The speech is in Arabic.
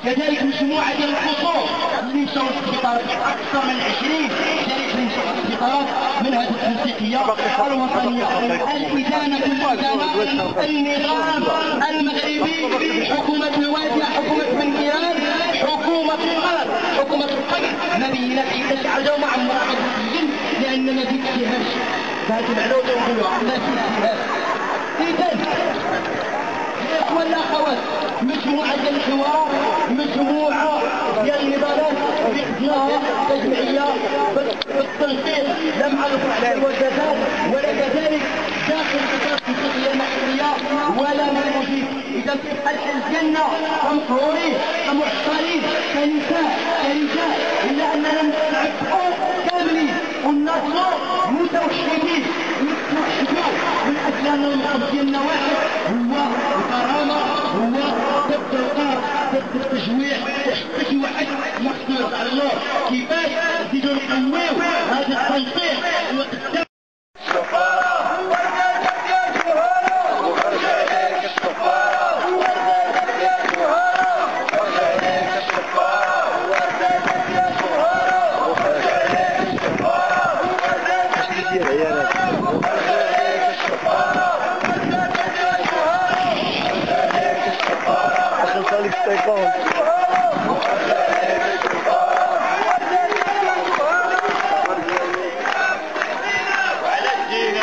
كذلك مجموعة ديال الخطوط اللي مشاو للسبيطارات، أكثر من 20 شركة اللي مشاو للسبيطارات من هذه التنسيقية الوطنية. الإدانة النظام المغربي، حكومة الوادي، حكومة بن كيران، حكومة الأرض، حكومة القبر، ما بينا في حاجة مع مراقبة السجن، لأن ما فيش فيها شيء. هذه المعلومة نقولوها، ما فيش فيها شيء. إذا يا إخوان الأخوات، مجموعة ديال الحوارات، مجموعة ديال النضالات اللي خدناها كجمعية بالتنسيق لا مع الفرع والجزائر ولا كذلك داخل إطار التنسيقية المحلية ولا مع المجيب. إذا الحل ديالنا كمقهورين كمعطلين كنساء كرجال، إلا أننا نعبقوا كاملين ونصلوا متوحدين ونتوحدوا من أجل أن المقصد ديالنا واحد، هو الكرامة، هو ضد القهر، ضد التجويع، وحتى شي واحد مقصود على الله كيفاش نزيدو نقويو هذا التنسيق. وعلى الدين